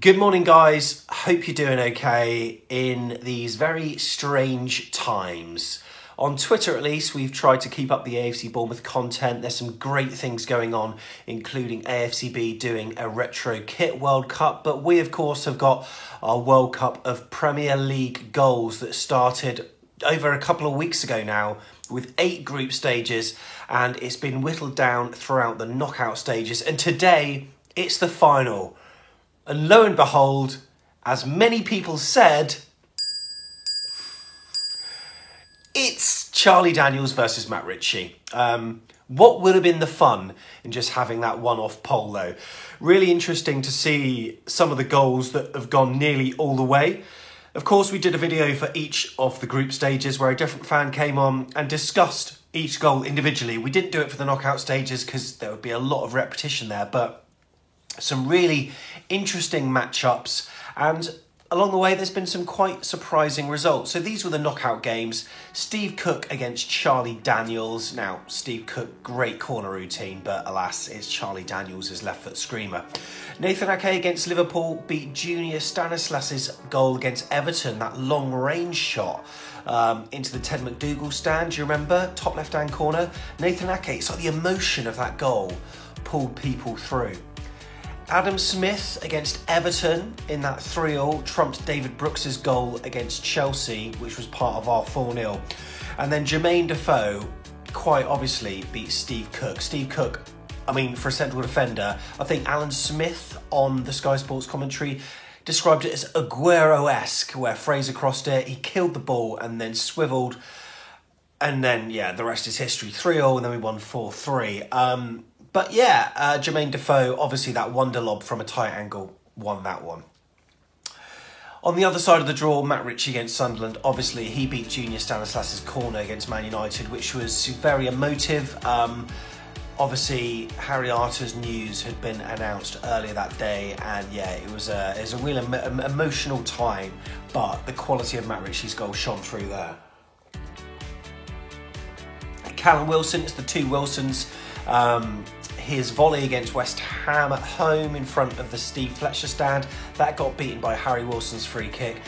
Good morning, guys. Hope you're doing okay in these very strange times. On Twitter, at least, we've tried to keep up the AFC Bournemouth content. There's some great things going on, including AFCB doing a retro kit World Cup. But we, of course, have got our World Cup of Premier League goals that started over a couple of weeks ago now, with 8 group stages, and it's been whittled down throughout the knockout stages. And today, it's the final. And lo and behold, as many people said, it's Charlie Daniels versus Matt Ritchie. What would have been the fun in just having that one-off poll, though? Really interesting to see some of the goals that have gone nearly all the way. Of course, we did a video for each of the group stages where a different fan came on and discussed each goal individually. We didn't do it for the knockout stages because there would be a lot of repetition there, but some really interesting matchups, and along the way there's been some quite surprising results. So these were the knockout games. Steve Cook against Charlie Daniels. Now, Steve Cook, great corner routine, but alas, it's Charlie Daniels' left foot screamer. Nathan Ake against Liverpool beat Junior Stanislas' goal against Everton, that long range shot into the Ted McDougall stand. Do you remember? Top left hand corner. Nathan Ake, it's like the emotion of that goal pulled people through. Adam Smith against Everton in that 3-3 trumped David Brooks' goal against Chelsea, which was part of our 4-0. And then Jermaine Defoe quite obviously beat Steve Cook. Steve Cook, I mean, for a central defender, I think Alan Smith on the Sky Sports commentary described it as Aguero-esque, where Fraser crossed it, he killed the ball and then swiveled. And then, yeah, the rest is history. 3-0 and then we won 4-3. But yeah, Jermaine Defoe, obviously that wonder lob from a tight angle, won that one. On the other side of the draw, Matt Ritchie against Sunderland. Obviously, he beat Junior Stanislas' corner against Man United, which was very emotive. Obviously, Harry Arter's news had been announced earlier that day, and yeah, it was a real emotional time, but the quality of Matt Ritchie's goal shone through there. Callum Wilson, it's the two Wilsons. His volley against West Ham at home in front of the Steve Fletcher stand, that got beaten by Harry Wilson's free kick.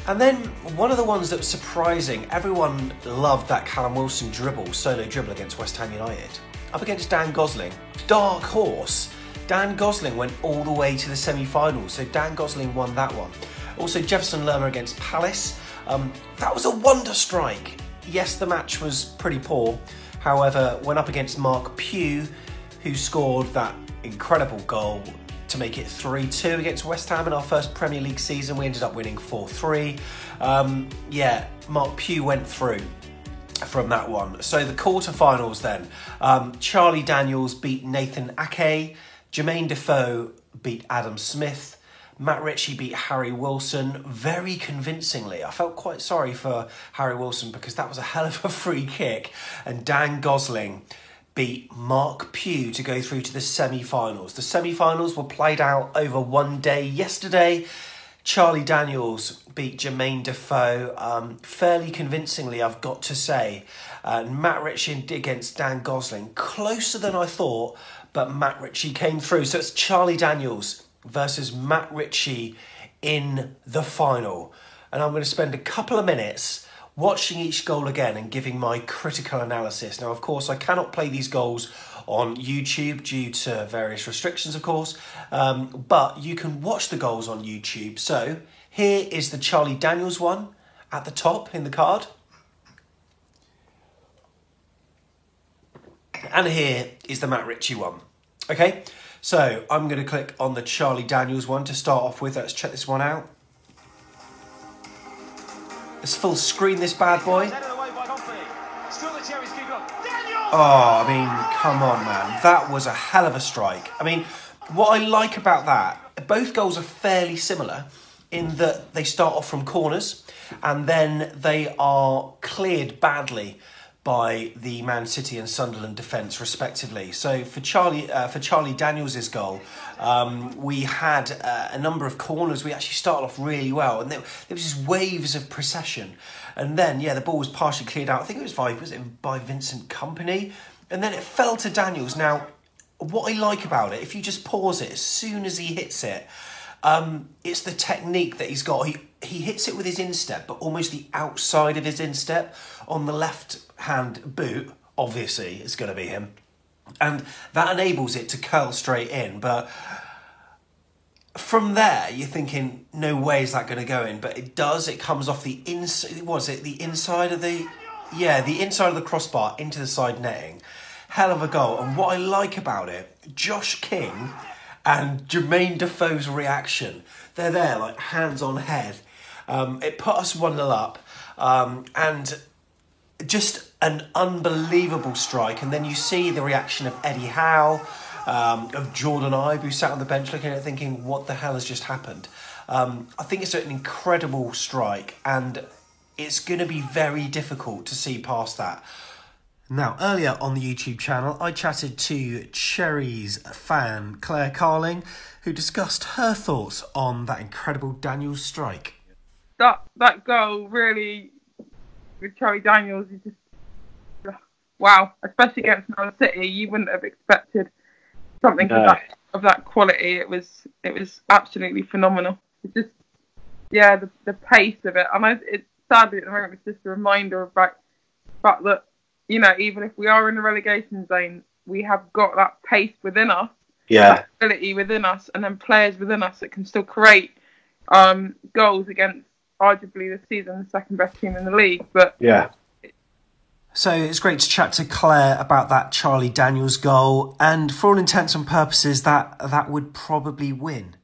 And then one of the ones that was surprising, everyone loved that Callum Wilson solo dribble against West Ham United. Up against Dan Gosling, dark horse. Dan Gosling went all the way to the semi-finals, so Dan Gosling won that one. Also Jefferson Lerma against Palace, that was a wonder strike. Yes, the match was pretty poor. However, went up against Mark Pugh, who scored that incredible goal to make it 3-2 against West Ham in our first Premier League season. We ended up winning 4-3. Yeah, Mark Pugh went through from that one. So the quarterfinals then. Charlie Daniels beat Nathan Ake. Jermaine Defoe beat Adam Smith. Matt Ritchie beat Harry Wilson very convincingly. I felt quite sorry for Harry Wilson because that was a hell of a free kick. And Dan Gosling beat Mark Pugh to go through to the semi-finals. The semi-finals were played out over one day yesterday. Charlie Daniels beat Jermaine Defoe fairly convincingly, I've got to say. Matt Ritchie against Dan Gosling, closer than I thought, but Matt Ritchie came through. So it's Charlie Daniels versus Matt Ritchie in the final. And I'm going to spend a couple of minutes watching each goal again and giving my critical analysis. Now, of course, I cannot play these goals on YouTube due to various restrictions, of course, but you can watch the goals on YouTube. So here is the Charlie Daniels one at the top in the card. And here is the Matt Ritchie one. Okay, so I'm going to click on the Charlie Daniels one to start off with. Let's check this one out. Let's full screen this bad boy. Oh, I mean, come on, man. That was a hell of a strike. I mean, what I like about that, both goals are fairly similar in that they start off from corners and then they are cleared badly by the Man City and Sunderland defence, respectively. So for Charlie Daniels' goal, we had a number of corners. We actually started off really well, and there was just waves of procession. And then, yeah, the ball was partially cleared out. I think it was by Vincent Kompany, and then it fell to Daniels. Now, what I like about it, if you just pause it, as soon as he hits it, It's the technique that he's got. He hits it with his instep, but almost the outside of his instep on the left-hand boot. Obviously, it's going to be him. And that enables it to curl straight in. But from there, you're thinking, no way is that going to go in. But it does. It comes off the inside. Was it the inside of the... Yeah, the inside of the crossbar into the side netting. Hell of a goal. And what I like about it, Josh King and Jermaine Defoe's reaction. They're there, like hands on head. It put us 1-0 up. And just an unbelievable strike. And then you see the reaction of Eddie Howe, of Jordan Ibe, who sat on the bench looking at it thinking, what the hell has just happened? I think it's an incredible strike, and it's going to be very difficult to see past that. Now, earlier on the YouTube channel, I chatted to Cherries fan Claire Carling, who discussed her thoughts on that incredible Daniels strike. That goal really, with Charlie Daniels, is just wow. Especially against Man City, you wouldn't have expected something of that quality. It was absolutely phenomenal. It's just the pace of it. And it's sadly at the moment it's just a reminder of the fact that, you know, even if we are in the relegation zone, we have got that pace within us, that ability within us, and then players within us that can still create goals against arguably this season the second best team in the league. But so it's great to chat to Claire about that Charlie Daniels goal, and for all intents and purposes, that would probably win.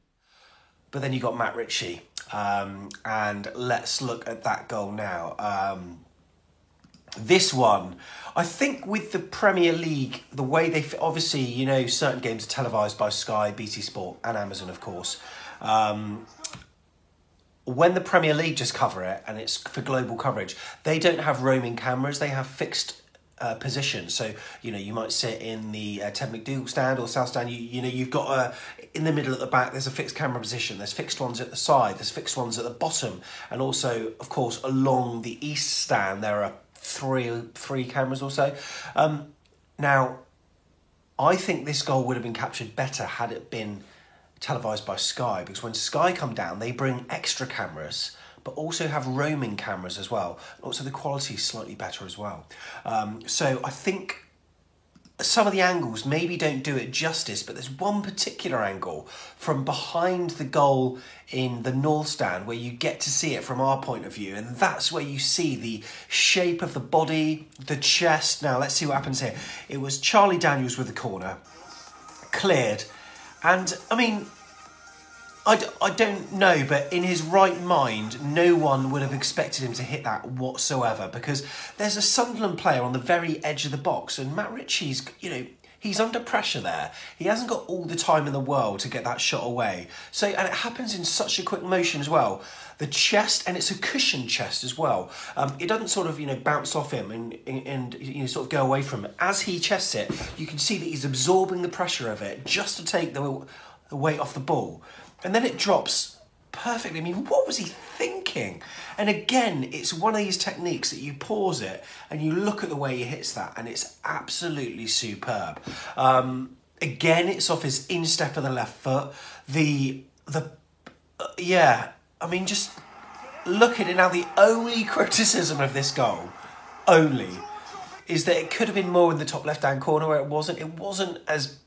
But then you got Matt Ritchie, and let's look at that goal now. This one, I think with the Premier League, the way they obviously, you know, certain games are televised by Sky, BT Sport, and Amazon, of course. When the Premier League just cover it, and it's for global coverage, they don't have roaming cameras. They have fixed positions. So, you know, you might sit in the Ted McDougall stand or South stand. You know, you've got in the middle at the back, there's a fixed camera position. There's fixed ones at the side. There's fixed ones at the bottom. And also, of course, along the east stand, there are three cameras or so. Now, I think this goal would have been captured better had it been televised by Sky, because when Sky come down, they bring extra cameras, but also have roaming cameras as well. Also, the quality is slightly better as well. So I think some of the angles maybe don't do it justice, but there's one particular angle from behind the goal in the North Stand where you get to see it from our point of view, and that's where you see the shape of the body, the chest. Now, let's see what happens here. It was Charlie Daniels with the corner, cleared, and, I mean, I don't know, but in his right mind, no one would have expected him to hit that whatsoever, because there's a Sunderland player on the very edge of the box, and Matt Ritchie's, you know, he's under pressure there. He hasn't got all the time in the world to get that shot away. So, and it happens in such a quick motion as well. The chest, and it's a cushioned chest as well. It doesn't sort of, you know, bounce off him and you know, sort of go away from it. As he chests it, you can see that he's absorbing the pressure of it just to take the weight off the ball. And then it drops perfectly. I mean, what was he thinking? And again, it's one of these techniques that you pause it and you look at the way he hits that, and it's absolutely superb. Again, it's off his instep of the left foot. I mean, just look at it now. The only criticism of this goal, is that it could have been more in the top left-hand corner where it wasn't. It wasn't as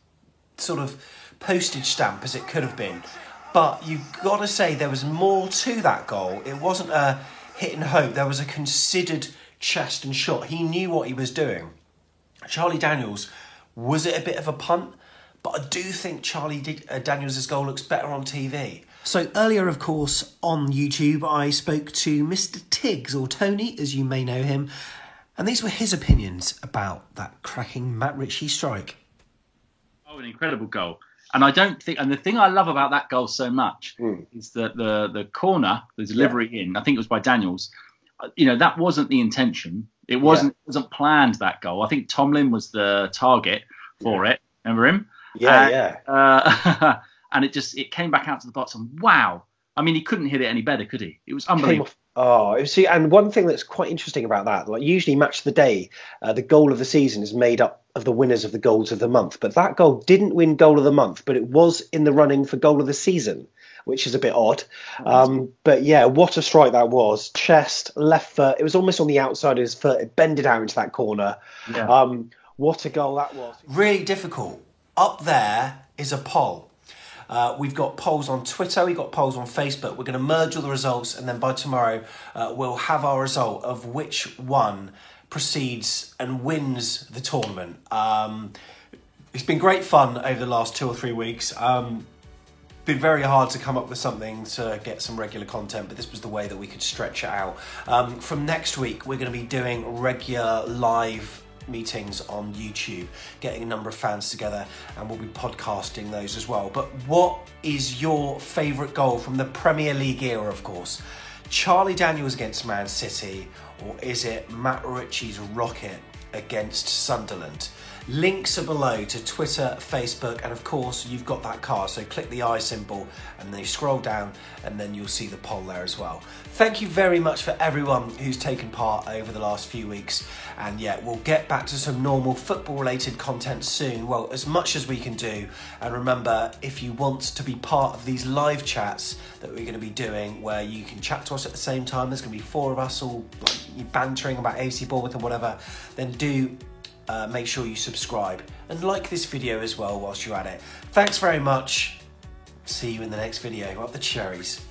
sort of postage stamp as it could have been. But you've got to say there was more to that goal. It wasn't a hit and hope. There was a considered chest and shot. He knew what he was doing. Charlie Daniels, was it a bit of a punt? But I do think Charlie Daniels' goal looks better on TV. So earlier, of course, on YouTube, I spoke to Mr. Tiggs, or Tony, as you may know him. And these were his opinions about that cracking Matt Ritchie strike. Oh, an incredible goal. And I don't think, and the thing I love about that goal so much is that the corner, the delivery in, I think it was by Daniels, you know, that wasn't the intention. It wasn't planned, that goal. I think Tomlin was the target for it. Remember him? And it came back out to the box, and wow. I mean, he couldn't hit it any better, could he? It was unbelievable. See, and one thing that's quite interesting about that, like usually Match of the Day, the goal of the season is made up of the winners of the goals of the month. But that goal didn't win goal of the month, but it was in the running for goal of the season, which is a bit odd. But yeah, what a strike that was. Chest, left foot. It was almost on the outside of his foot. It bended out into that corner. Yeah. What a goal that was. Really difficult. Up there is a poll. We've got polls on Twitter, we've got polls on Facebook. We're going to merge all the results, and then by tomorrow we'll have our result of which one proceeds and wins the tournament. It's been great fun over the last 2 or 3 weeks. Been very hard to come up with something to get some regular content, but this was the way that we could stretch it out. From next week, we're going to be doing regular live meetings on YouTube, getting a number of fans together, and we'll be podcasting those as well. But what is your favourite goal from the Premier League era, of course? Charlie Daniels against Man City, or is it Matt Ritchie's rocket against Sunderland? Links are below to Twitter, Facebook, and of course you've got that card, so click the I symbol and then you scroll down and then you'll see the poll there as well. Thank you very much for everyone who's taken part over the last few weeks, and yeah, we'll get back to some normal football related content soon, well, as much as we can do. And remember, if you want to be part of these live chats that we're going to be doing where you can chat to us at the same time, there's going to be 4 of us all like bantering about AC Bournemouth and whatever, then do make sure you subscribe and like this video as well whilst you're at it. Thanks very much. See you in the next video. Up the cherries.